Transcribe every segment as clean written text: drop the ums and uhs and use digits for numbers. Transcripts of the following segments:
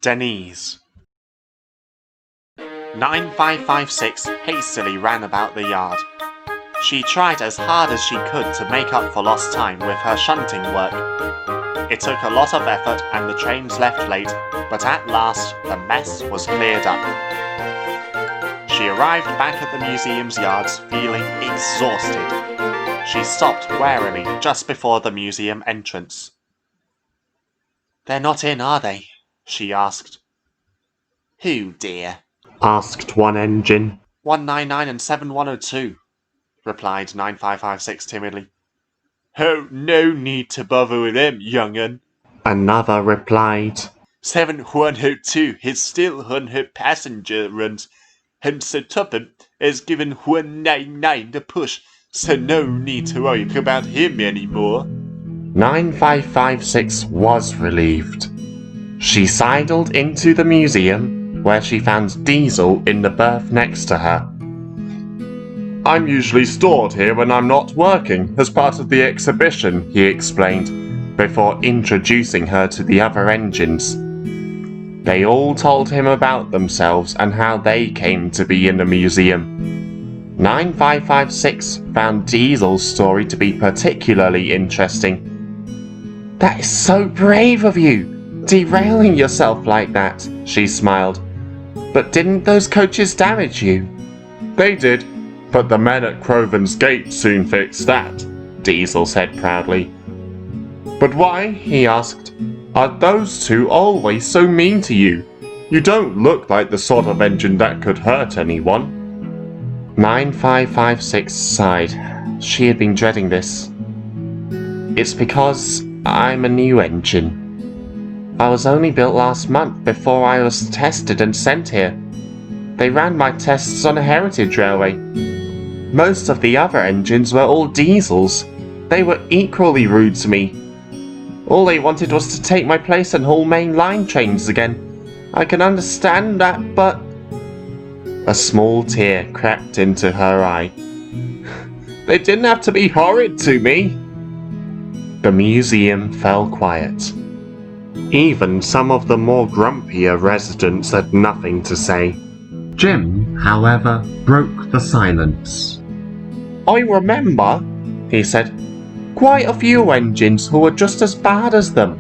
Denise. 9556 hastily ran about the yard. She tried as hard as she could to make up for lost time with her shunting work. It took a lot of effort and the trains left late, but at last the mess was cleared up. She arrived back at the museum's yards feeling exhausted. She stopped warily just before the museum entrance. "They're not in, are they?" she asked. "Who, dear?" asked one engine. 199 and 7102, replied 9556 timidly. "Oh, no need to bother with them, young'un," another replied. 7102 is still on her passenger runs, and Sir Tuppence has given 199 the push, so no need to worry about him anymore. 9556 was relieved. She sidled into the museum, where she found Diesel in the berth next to her. "I'm usually stored here when I'm not working, as part of the exhibition," he explained, before introducing her to the other engines. They all told him about themselves and how they came to be in the museum. 9556 found Diesel's story to be particularly interesting. "That is so brave of you, derailing yourself like that," she smiled. "But didn't those coaches damage you?" "They did, but the men at Croven's Gate soon fixed that," Diesel said proudly. "But why," he asked, "are those two always so mean to you? You don't look like the sort of engine that could hurt anyone." 9556 sighed. She had been dreading this. "It's because I'm a new engine. I was only built last month before I was tested and sent here. They ran my tests on a heritage railway. Most of the other engines were all diesels. They were equally rude to me. All they wanted was to take my place and haul mainline trains again. I can understand that, but..." A small tear crept into her eye. "They didn't have to be horrid to me." The museum fell quiet. Even some of the more grumpier residents had nothing to say. Jim, however, broke the silence. "I remember," he said, "quite a few engines who were just as bad as them."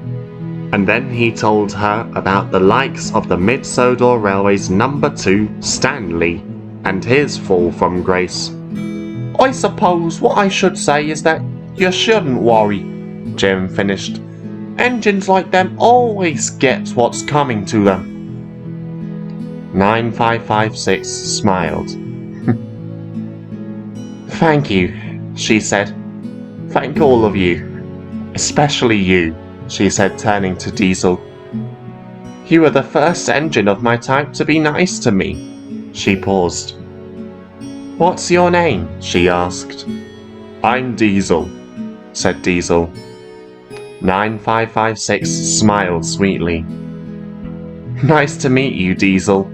And then he told her about the likes of the Mid-Sodor Railway's number 2, Stanley, and his fall from grace. "I suppose what I should say is that you shouldn't worry," Jim finished. "Engines like them always get what's coming to them." 9556 smiled. "Thank you," she said. "Thank all of you. Especially you," she said, turning to Diesel. "You were the first engine of my type to be nice to me." She paused. "What's your name?" she asked. "I'm Diesel," said Diesel. 9556 smiled sweetly. "Nice to meet you, Diesel.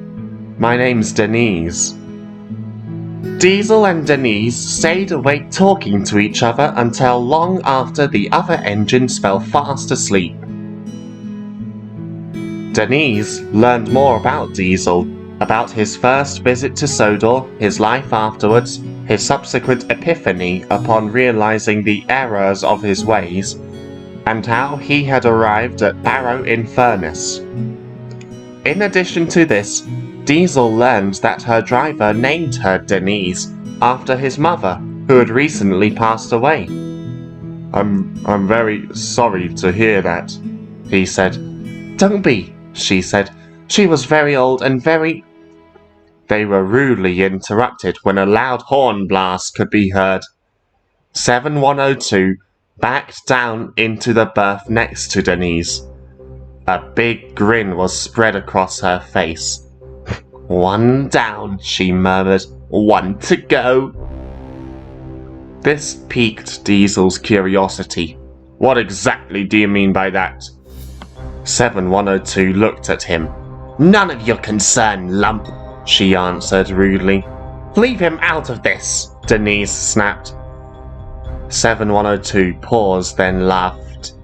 My name's Denise." Diesel and Denise stayed awake talking to each other until long after the other engines fell fast asleep. Denise learned more about Diesel, about his first visit to Sodor, his life afterwards, his subsequent epiphany upon realizing the errors of his ways, and how he had arrived at Barrow-in-Furness. In addition to this, Diesel learned that her driver named her Denise after his mother, who had recently passed away. I'm very sorry to hear that," he said. "Don't be," she said. "She was very old and very..." They were rudely interrupted when a loud horn blast could be heard. 7102 backed down into the berth next to Denise. A big grin was spread across her face. "One down," she murmured. "One to go." This piqued Diesel's curiosity. "What exactly do you mean by that?" 7102 looked at him. "None of your concern, lump," she answered rudely. "Leave him out of this," Denise snapped. 7102 paused, then laughed.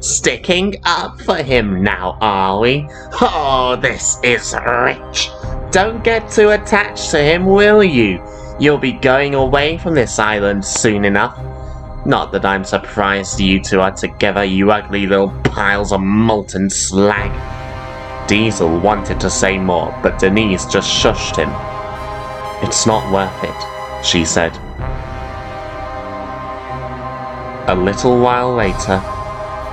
Sticking up for him now, are we? Oh, this is rich. Don't get too attached to him, will you? You'll be going away from this island soon enough. Not that I'm surprised you two are together, you ugly little piles of molten slag. Diesel wanted to say more, but Denise just shushed him. It's not worth it, she said. A little while later,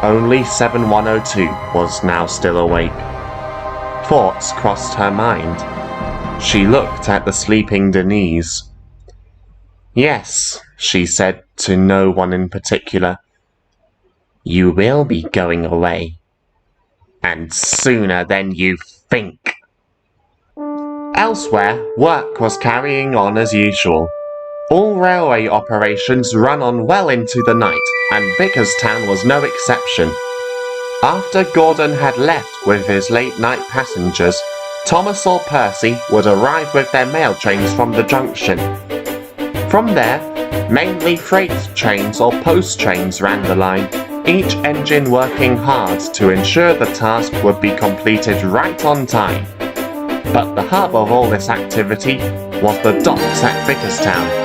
only 7102 was now still awake. Thoughts crossed her mind. She looked at the sleeping Denise. Yes, she said to no one in particular. You will be going away. And sooner than you think. Elsewhere, work was carrying on as usual. All railway operations run on well into the night, and Vickerstown was no exception. After Gordon had left with his late-night passengers, Thomas or Percy would arrive with their mail trains from the junction. From there, mainly freight trains or post trains ran the line, each engine working hard to ensure the task would be completed right on time. But the hub of all this activity was the docks at Vickerstown.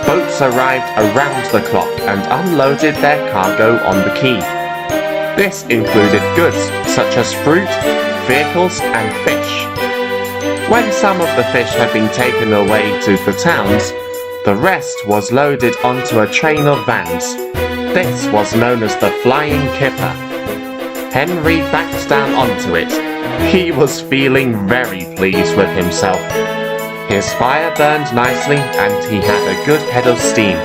Boats arrived around the clock and unloaded their cargo on the quay. This included goods such as fruit, vehicles and fish. When some of the fish had been taken away to the towns, the rest was loaded onto a train of vans. This was known as the Flying Kipper. Henry backed down onto it. He was feeling very pleased with himself. His fire burned nicely and he had a good head of steam.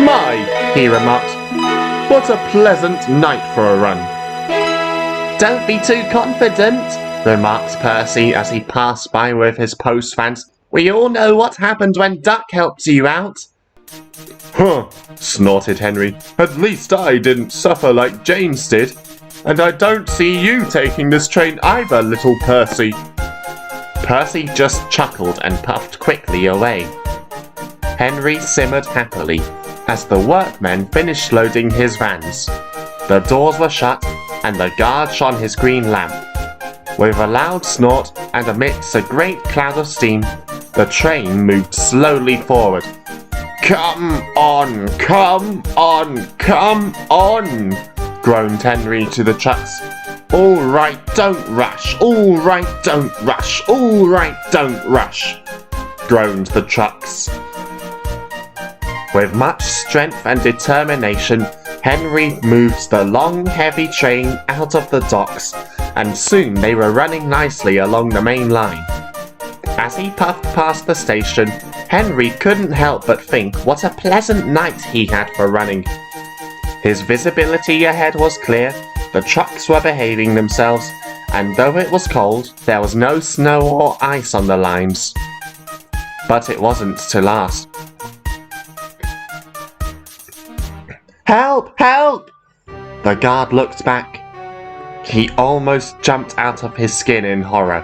My, he remarked, what a pleasant night for a run. Don't be too confident, remarked Percy as he passed by with his post vans. We all know what happened when Duck helped you out. Huh, snorted Henry. At least I didn't suffer like James did. And I don't see you taking this train either, little Percy. Percy just chuckled and puffed quickly away. Henry simmered happily as the workmen finished loading his vans. The doors were shut and the guard shone his green lamp. With a loud snort and amidst a great cloud of steam, the train moved slowly forward. Come on, come on, come on, groaned Henry to the trucks. All right, don't rush, all right, don't rush, all right, don't rush, groaned the trucks. With much strength and determination, Henry moved the long, heavy train out of the docks, and soon they were running nicely along the main line. As he puffed past the station, Henry couldn't help but think what a pleasant night he had for running. His visibility ahead was clear, the trucks were behaving themselves, and though it was cold, there was no snow or ice on the lines. But it wasn't to last. Help! Help! The guard looked back. He almost jumped out of his skin in horror.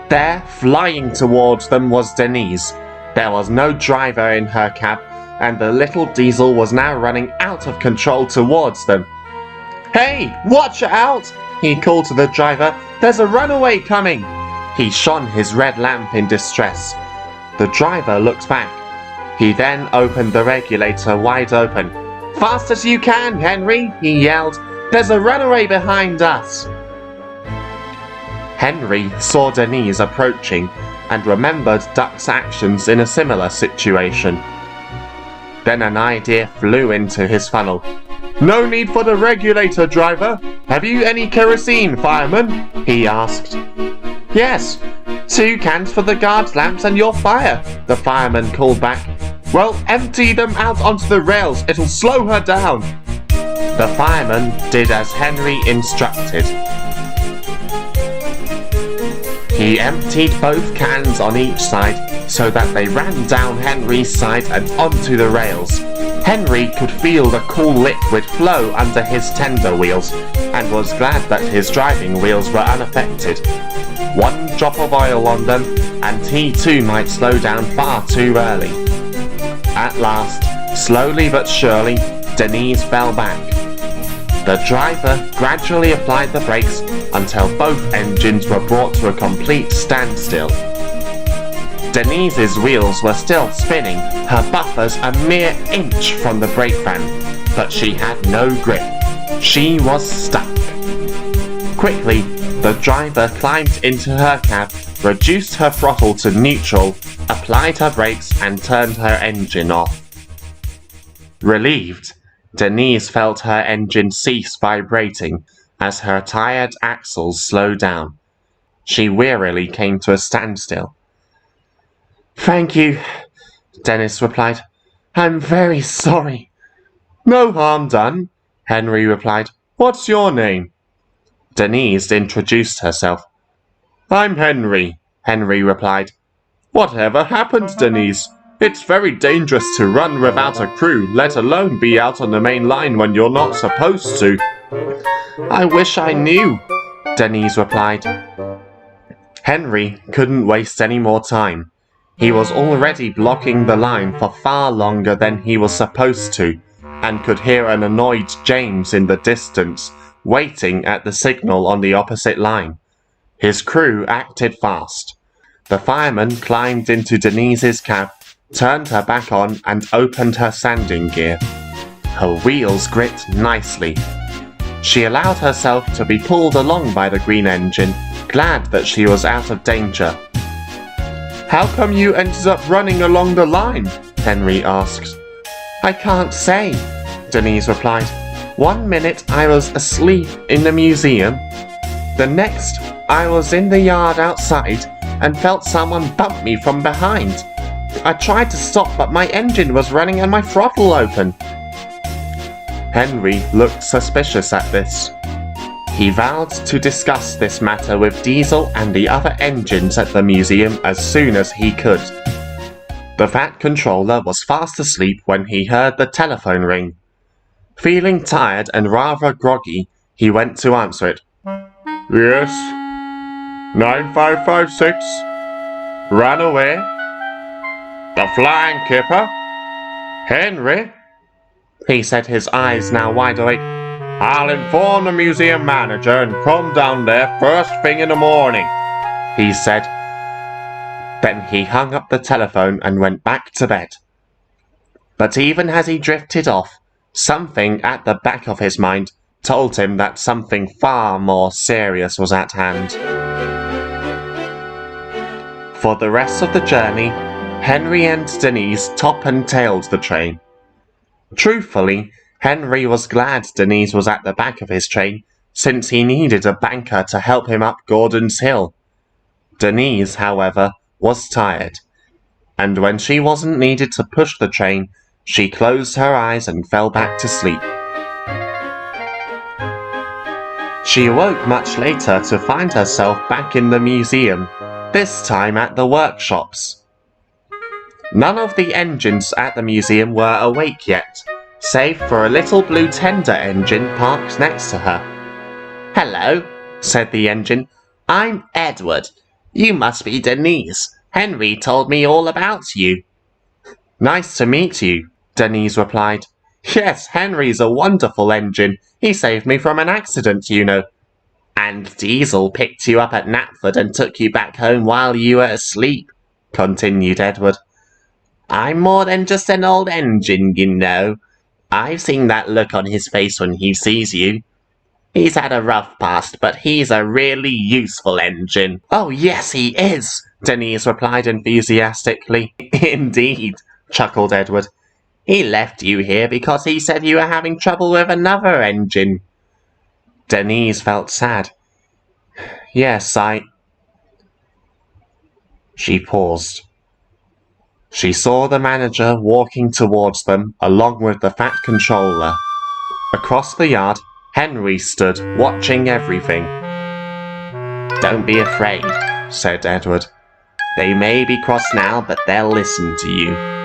There, flying towards them, was Denise. There was no driver in her cab, and the little diesel was now running out of control towards them. Hey, watch out! He called to the driver. There's a runaway coming! He shone his red lamp in distress. The driver looked back. He then opened the regulator wide open. Fast as you can, Henry, he yelled. There's a runaway behind us. Henry saw Denise approaching and remembered Duck's actions in a similar situation. Then an idea flew into his funnel. No need for the regulator, driver. Have you any kerosene, fireman? He asked. Yes, 2 cans for the guard's lamps and your fire, the fireman called back. Well, empty them out onto the rails. It'll slow her down. The fireman did as Henry instructed. He emptied both cans on each side so that they ran down Henry's side and onto the rails. Henry could feel the cool liquid flow under his tender wheels and was glad that his driving wheels were unaffected. 1 drop of oil on them and he too might slow down far too early. At last, slowly but surely, Denise fell back. The driver gradually applied the brakes until both engines were brought to a complete standstill. Denise's wheels were still spinning, her buffers a mere inch from the brake van, but she had no grip. She was stuck. Quickly, the driver climbed into her cab, reduced her throttle to neutral, applied her brakes and turned her engine off. Relieved, Denise felt her engine cease vibrating as her tired axles slowed down. She wearily came to a standstill. "Thank you," Denise replied. "I'm very sorry." "No harm done," Henry replied. "What's your name?" Denise introduced herself. "I'm Henry," Henry replied. "Whatever happened, Denise? It's very dangerous to run without a crew, let alone be out on the main line when you're not supposed to." "I wish I knew," Denise replied. Henry couldn't waste any more time. He was already blocking the line for far longer than he was supposed to, and could hear an annoyed James in the distance, waiting at the signal on the opposite line. His crew acted fast. The fireman climbed into Denise's cab, turned her back on and opened her sanding gear. Her wheels gripped nicely. She allowed herself to be pulled along by the green engine, glad that she was out of danger. "How come you ended up running along the line?" Henry asked. "I can't say," Denise replied. "One minute I was asleep in the museum. The next I was in the yard outside and felt someone bump me from behind. I tried to stop but my engine was running and my throttle open." Henry looked suspicious at this. He vowed to discuss this matter with Diesel and the other engines at the museum as soon as he could. The Fat Controller was fast asleep when he heard the telephone ring. Feeling tired and rather groggy, he went to answer it. "Yes? 9556? Ran away? The Flying Kipper? Henry?" He said, his eyes now wide awake. "I'll inform the museum manager and come down there first thing in the morning," he said. Then he hung up the telephone and went back to bed. But even as he drifted off, something at the back of his mind told him that something far more serious was at hand. For the rest of the journey, Henry and Denise top and tailed the train. Truthfully, Henry was glad Denise was at the back of his train, since he needed a banker to help him up Gordon's Hill. Denise, however, was tired, and when she wasn't needed to push the train, she closed her eyes and fell back to sleep. She awoke much later to find herself back in the museum, this time at the workshops. None of the engines at the museum were awake yet, save for a little blue tender engine parked next to her. "Hello," said the engine. "I'm Edward. You must be Denise. Henry told me all about you." "Nice to meet you," Denise replied. "Yes, Henry's a wonderful engine. He saved me from an accident, you know." "And Diesel picked you up at Knapford and took you back home while you were asleep," continued Edward. "I'm more than just an old engine, you know. I've seen that look on his face when he sees you. He's had a rough past, but he's a really useful engine." "Oh, yes, he is," Denise replied enthusiastically. "Indeed," chuckled Edward. "He left you here because he said you were having trouble with another engine." Denise felt sad. "Yes, She paused. She saw the manager walking towards them along with the Fat Controller. Across the yard, Henry stood watching everything. "Don't be afraid," said Edward. "They may be cross now, but they'll listen to you."